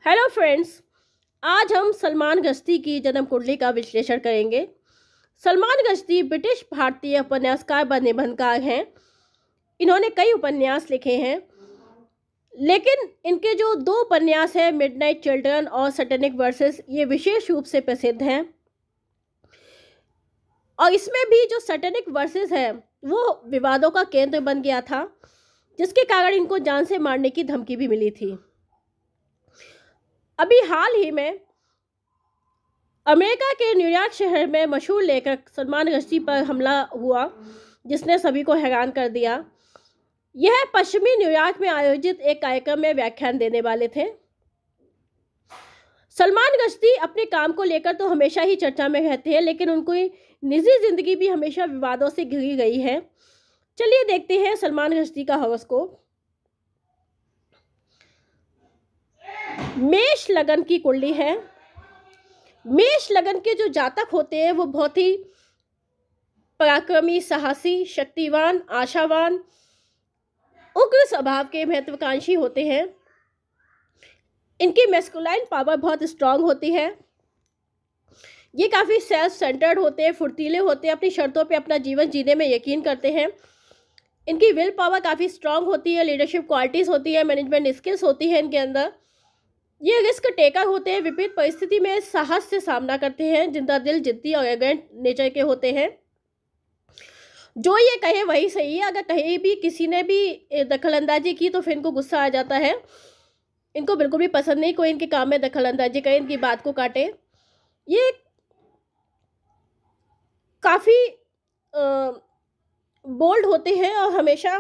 Hello friends. आज हम सलमान गश्ती की जन्म कुंडली का विश्लेषण करेंगे। सलमान गश्ती ब्रिटिश भारतीय उपन्यासकार व निबंधकार हैं। इन्होंने कई उपन्यास लिखे हैं, लेकिन इनके जो दो उपन्यास हैं, मिडनाइट चिल्ड्रन और सैटेनिक वर्सेस, ये विशेष रूप से प्रसिद्ध हैं। और इसमें भी जो सैटेनिक वर्सेस है वो विवादों का केंद्र बन गया था, जिसके कारण इनको जान से मारने की धमकी भी मिली थी। अभी हाल ही में अमेरिका के न्यूयॉर्क शहर में मशहूर लेखक सलमान रश्दी पर हमला हुआ, जिसने सभी को हैरान कर दिया। यह पश्चिमी न्यूयॉर्क में आयोजित एक कार्यक्रम में व्याख्यान देने वाले थे। सलमान रश्दी अपने काम को लेकर तो हमेशा ही चर्चा में रहते हैं, लेकिन उनकी निजी जिंदगी भी हमेशा विवादों से घिरी गई है। चलिए देखते हैं सलमान रश्दी का हॉरोस्कोप। मेष लगन की कुंडली है। मेष लगन के जो जातक होते हैं वो बहुत ही पराक्रमी, साहसी, शक्तिवान, आशावान, उग्र स्वभाव के महत्वाकांक्षी होते हैं। इनकी मैस्कुलाइन पावर बहुत स्ट्रांग होती है। ये काफ़ी सेल्फ सेंटर्ड होते हैं, फुर्तीले होते हैं, अपनी शर्तों पे अपना जीवन जीने में यकीन करते हैं। इनकी विल पावर काफ़ी स्ट्रांग होती है, लीडरशिप क्वालिटीज़ होती है, मैनेजमेंट स्किल्स होती है इनके अंदर। ये रिस्क टेकर होते हैं, विपरीत परिस्थिति में साहस से सामना करते हैं, जिंदा दिल, जिद्दी और एरोगेंट नेचर के होते हैं। जो ये कहे वही सही है। अगर कहीं भी किसी ने भी दखलंदाजी की तो फिर इनको गुस्सा आ जाता है। इनको बिल्कुल भी पसंद नहीं कोई इनके काम में दखलंदाजी करे, इनकी बात को काटे। ये काफ़ी बोल्ड होते हैं और हमेशा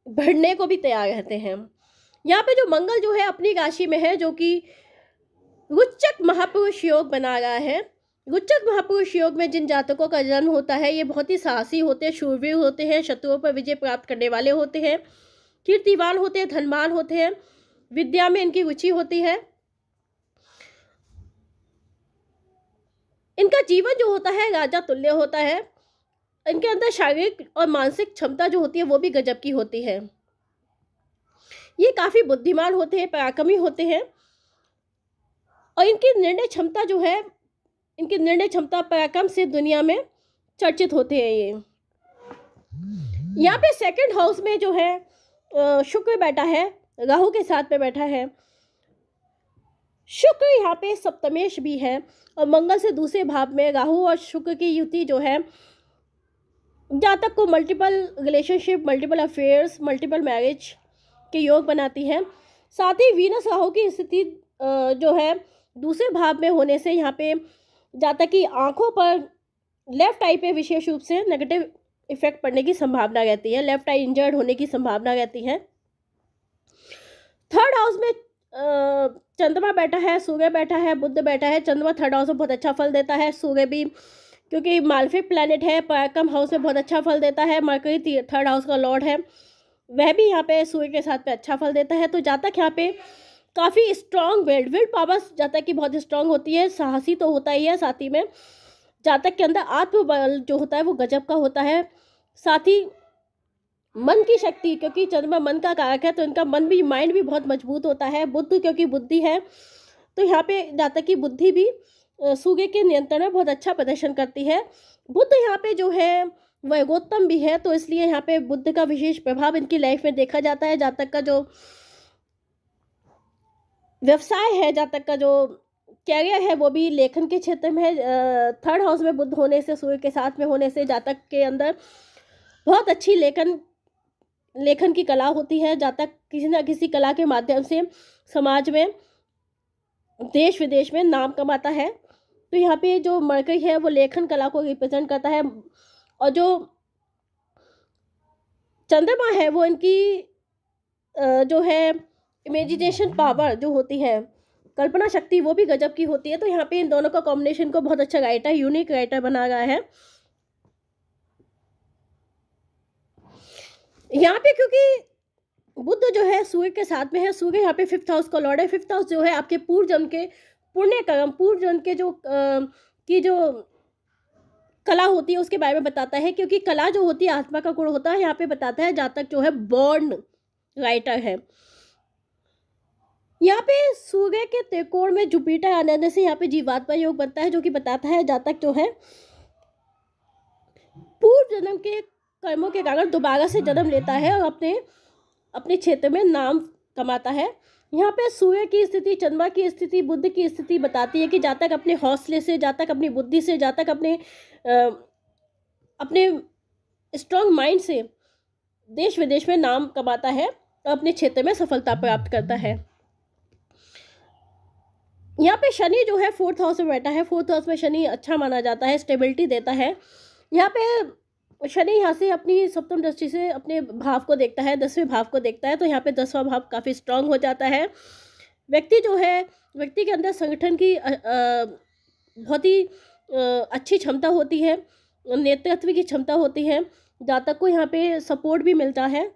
भिड़ने को भी तैयार रहते हैं। यहाँ पे जो मंगल जो है अपनी राशि में है, जो कि गुच्चक महापुरुष योग बना रहा है। गुच्चक महापुरुष योग में जिन जातकों का जन्म होता है ये बहुत ही साहसी होते हैं, शूरवीर होते हैं, शत्रुओं पर विजय प्राप्त करने वाले होते हैं, कीर्तिवान होते हैं, धनवान होते हैं, विद्या में इनकी रुचि होती है। इनका जीवन जो होता है राजा तुल्य होता है। इनके अंदर शारीरिक और मानसिक क्षमता जो होती है वो भी गजब की होती है। ये काफ़ी बुद्धिमान होते हैं, पराक्रमी होते हैं और इनकी निर्णय क्षमता जो है, इनकी निर्णय क्षमता पराक्रम से दुनिया में चर्चित होते हैं। ये यहाँ पे सेकंड हाउस में जो है शुक्र बैठा है, राहु के साथ में बैठा है। शुक्र यहाँ पे सप्तमेश भी है और मंगल से दूसरे भाव में राहु और शुक्र की युति जो है जातक को multiple relationship, multiple affairs, multiple marriage के योग बनाती है। साथ ही वीनस राहु की स्थिति जो है दूसरे भाव में होने से यहाँ पे जातक की आंखों पर, लेफ्ट आई पे विशेष रूप से नेगेटिव इफेक्ट पड़ने की संभावना रहती है, लेफ्ट आई इंजर्ड होने की संभावना रहती है। थर्ड हाउस में चंद्रमा बैठा है, सूर्य बैठा है, बुध बैठा है। चंद्रमा थर्ड हाउस में बहुत अच्छा फल देता है, सूर्य भी क्योंकि मालफिक प्लैनेट है, पराक्रम हाउस में बहुत अच्छा फल देता है। मरकरी थर्ड हाउस का लॉर्ड है, वह भी यहाँ पे सूर्य के साथ पे अच्छा फल देता है। तो जातक यहाँ पे काफ़ी स्ट्रॉन्ग विल पावर जातक की बहुत स्ट्रॉन्ग होती है। साहसी तो होता ही है, साथ ही में जातक के अंदर आत्मबल जो होता है वो गजब का होता है। साथ ही मन की शक्ति, क्योंकि चंद्रमा मन का कारक है तो इनका मन भी, माइंड भी बहुत मजबूत होता है। बुद्ध क्योंकि बुद्धि है तो यहाँ पे जातक की बुद्धि भी सूर्य के नियंत्रण में बहुत अच्छा प्रदर्शन करती है। बुद्ध यहाँ पे जो है वह एगोत्तम भी है, तो इसलिए यहाँ पे बुद्ध का विशेष प्रभाव इनकी लाइफ में देखा जाता है। जातक का जो व्यवसाय है, जातक का जो कैरियर है वो भी लेखन के क्षेत्र में है। थर्ड हाउस में बुद्ध होने से, सूर्य के साथ में होने से जातक के अंदर बहुत अच्छी लेखन की कला होती है। जातक किसी न किसी कला के माध्यम से समाज में, देश विदेश में नाम कमाता है। तो यहाँ पे जो मरकरी है वो लेखन कला को रिप्रेजेंट करता है और जो चंद्रमा है वो इनकी जो है इमेजिनेशन पावर जो होती है, कल्पना शक्ति, वो भी गजब की होती है। तो यहाँ पे इन दोनों का कॉम्बिनेशन को बहुत अच्छा राइटर, यूनिक राइटर बना रहा है। यहाँ पे क्योंकि बुद्ध जो है सूर्य के साथ में है, सूर्य यहाँ पे फिफ्थ हाउस का लॉर्ड है। फिफ्थ हाउस जो है आपके पूर्व जन्म के पुण्य कर्म, पूर्व जन्म के जो कला होती है उसके बारे में बताता है, क्योंकि कला जो होती है आत्मा का गुण होता है। यहाँ पे बताता है जातक जो है बॉर्न राइटर है। यहाँ पे सूर्य के त्रिकोण में जुपिटर आने से यहाँ पे जीवात्मा योग बनता है, जो कि बताता है जातक जो है पूर्व जन्म के कर्मों के कारण दोबारा से जन्म लेता है और अपने अपने क्षेत्र में नाम कमाता है। यहाँ पे सूर्य की स्थिति, चंद्रमा की स्थिति, बुध की स्थिति बताती है कि जातक अपने हौसले से, जातक अपनी बुद्धि से, जातक अपने स्ट्रॉन्ग माइंड से देश विदेश में नाम कमाता है और अपने क्षेत्र में सफलता प्राप्त करता है। यहाँ पे शनि जो है 4th हाउस में बैठा है। 4th हाउस में शनि अच्छा माना जाता है, स्टेबिलिटी देता है। यहाँ पे शनि यहाँ से अपनी सप्तम दृष्टि से अपने भाव को देखता है, 10वें भाव को देखता है, तो यहाँ पे 10वां भाव काफ़ी स्ट्रांग हो जाता है। व्यक्ति जो है, व्यक्ति के अंदर संगठन की बहुत ही अच्छी क्षमता होती है, नेतृत्व की क्षमता होती है। जातक को यहाँ पे सपोर्ट भी मिलता है।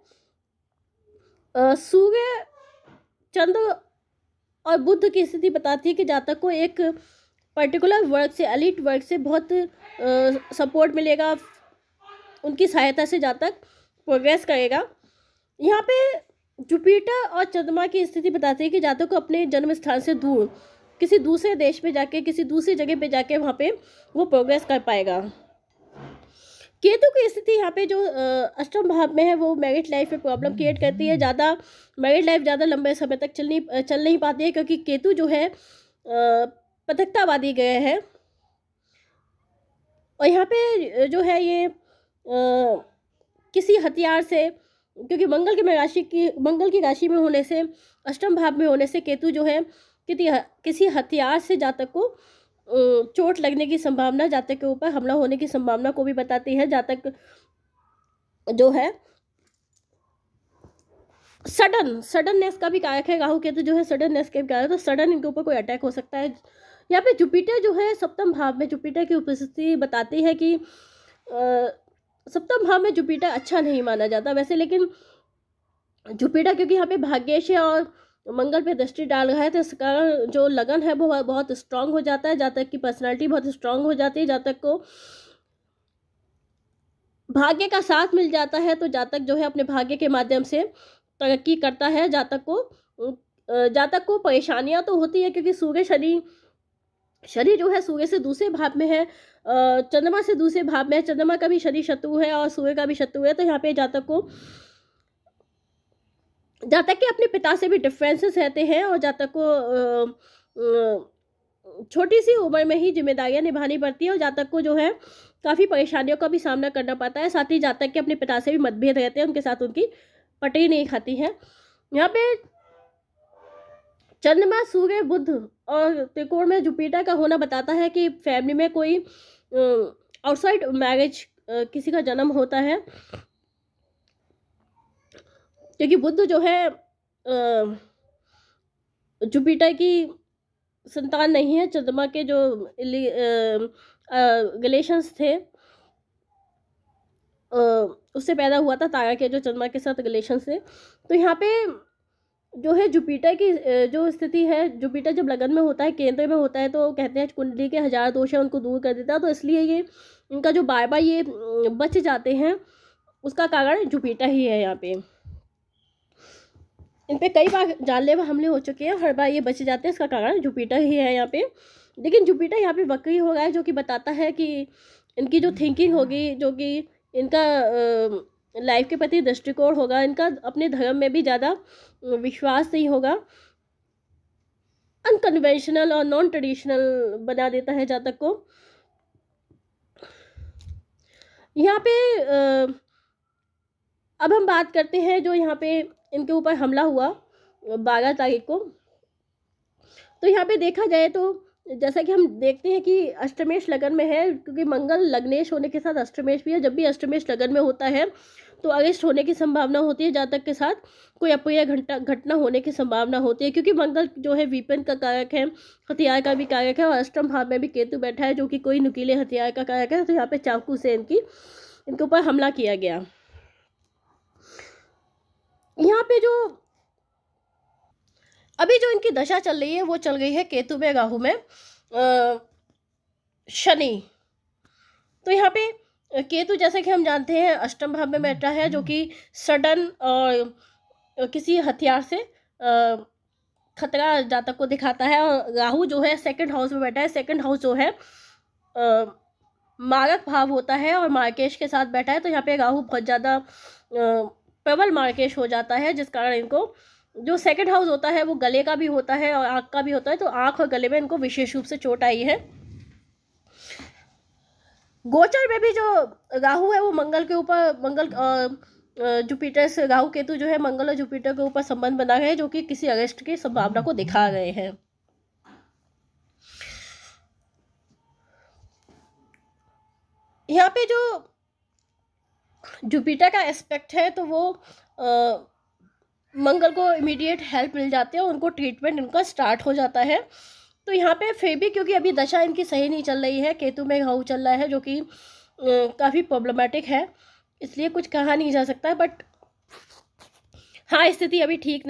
सूर्य, चंद्र और बुध की स्थिति बताती है कि जातक को एक पर्टिकुलर वर्क से, एलिट वर्क से बहुत सपोर्ट मिलेगा, उनकी सहायता से जातक प्रोग्रेस करेगा। यहाँ पे जुपिटर और चंद्रमा की स्थिति बताती है कि जातक को अपने जन्म स्थान से दूर किसी दूसरे देश में जाके, किसी दूसरी जगह पे जाके वहाँ पे वो प्रोग्रेस कर पाएगा। केतु की स्थिति यहाँ पे जो अष्टम भाव में है वो मैरिड लाइफ में प्रॉब्लम क्रिएट करती है। ज़्यादा मैरिड लाइफ ज़्यादा लंबे समय तक चल नहीं पाती है, क्योंकि केतु जो है पतंगतावादी ग्रह है। और यहाँ पे जो है ये किसी हथियार से, क्योंकि मंगल की राशि में होने से, अष्टम भाव में होने से केतु जो है किसी हथियार से जातक को चोट लगने की संभावना, जातक के ऊपर हमला होने की संभावना को भी बताती है। जातक जो है सडननेस का भी कारक है। राहु केतु जो है सडननेस के कारक है, तो सडन इनके ऊपर कोई अटैक हो सकता है। यहाँ पे जुपिटर जो है सप्तम भाव में, जुपिटर की उपस्थिति बताती है कि सप्तम भाव में जुपिटर अच्छा नहीं माना जाता वैसे, लेकिन जुपिटर क्योंकि यहाँ पे भाग्येश है और मंगल पे दृष्टि डाल रहा है, तो इसका जो लगन है वो बहुत स्ट्रांग हो जाता है। जातक की पर्सनालिटी बहुत स्ट्रांग हो जाती है, जातक को भाग्य का साथ मिल जाता है, तो जातक जो है अपने भाग्य के माध्यम से तरक्की करता है। जातक को परेशानियां तो होती है, क्योंकि शनि जो है सूर्य से दूसरे भाव में है, चंद्रमा से दूसरे भाव में है। चंद्रमा का भी शनि शत्रु है और सूर्य का भी शत्रु है, तो यहाँ पे जातक के अपने पिता से भी डिफरेंसेस रहते हैं और जातक को छोटी सी उम्र में ही जिम्मेदारियां निभानी पड़ती है और जातक को जो है काफ़ी परेशानियों का भी सामना करना पड़ता है। साथ ही जातक के अपने पिता से भी मतभेद रहते हैं, उनके साथ उनकी पटरी नहीं खाती है। यहाँ पे चंद्रमा, सूर्य, बुध और त्रिकोण में जुपिटर का होना बताता है कि फैमिली में कोई आउटसाइड मैरिज किसी का जन्म होता है, क्योंकि बुध जो है जुपिटर की संतान नहीं है। चंद्रमा के जो रिलेशंस थे उससे पैदा हुआ था, तारा के जो चंद्रमा के साथ रिलेशंस थे। तो यहाँ पे जो है जुपिटर की जो स्थिति है, जुपिटर जब लगन में होता है, केंद्र में होता है, तो कहते हैं कुंडली के 1000 दोष है उनको दूर कर देता है। तो इसलिए ये इनका जो बार बार ये बच जाते हैं, उसका कारण जुपिटर ही है। यहाँ पे इन पे कई बार जानलेवा हमले हो चुके हैं, हर बार ये बच जाते हैं, इसका कारण जुपिटर ही है यहाँ पे। लेकिन जुपिटर यहाँ पे वक्री हो रहा है, जो कि बताता है कि इनकी जो थिंकिंग होगी, जो कि इनका लाइफ के प्रति दृष्टिकोण होगा, इनका अपने धर्म में भी ज़्यादा विश्वास नहीं होगा, अनकन्वेंशनल और नॉन ट्रेडिशनल बना देता है जातक को। यहाँ पे अब हम बात करते हैं जो यहाँ पे इनके ऊपर हमला हुआ 12 तारीख को। तो यहाँ पे देखा जाए तो जैसा कि हम देखते हैं कि अष्टमेश लगन में है, क्योंकि मंगल लग्नेश होने के साथ अष्टमेश भी है। जब भी अष्टमेश लगन में होता है तो अरेस्ट होने की संभावना होती है, जातक के साथ कोई अप्रिय घटना होने की संभावना होती है, क्योंकि मंगल जो है वीपन का कारक है, हथियार का भी कारक है, और अष्टम भाव में भी केतु बैठा है जो कि कोई नुकीले हथियार का कारक है। तो यहाँ पे चाकू से इनके ऊपर हमला किया गया। यहाँ पे जो अभी जो इनकी दशा चल रही है वो चल गई है केतु में, राहु में, शनि। तो यहाँ पे केतु जैसे कि हम जानते हैं अष्टम भाव में बैठा है, जो कि सडन और किसी हथियार से खतरा जातक को दिखाता है। और राहु जो है सेकंड हाउस में बैठा है। सेकंड हाउस जो है मारक भाव होता है और मार्केश के साथ बैठा है, तो यहाँ पे राहु बहुत ज़्यादा प्रबल मार्केश हो जाता है, जिस कारण इनको जो सेकंड हाउस होता है वो गले का भी होता है और आँख का भी होता है, तो आँख और गले में इनको विशेष रूप से चोट आई है। गोचर में भी जो राहु है वो मंगल के ऊपर जुपिटर से राहु केतु जो है मंगल और जुपिटर के ऊपर संबंध बना रहे हैं, जो कि किसी अरेस्ट की संभावना को दिखा रहे हैं। यहाँ पे जो जुपिटर का एस्पेक्ट है तो वो मंगल को इमीडिएट हेल्प मिल जाती है, उनको ट्रीटमेंट इनका स्टार्ट हो जाता है। तो यहाँ पे फिर भी क्योंकि अभी दशा इनकी सही नहीं चल रही है, केतु में राहु चल रहा है जो कि काफ़ी प्रॉब्लमेटिक है, इसलिए कुछ कहा नहीं जा सकता, बट हाँ स्थिति अभी ठीक नहीं।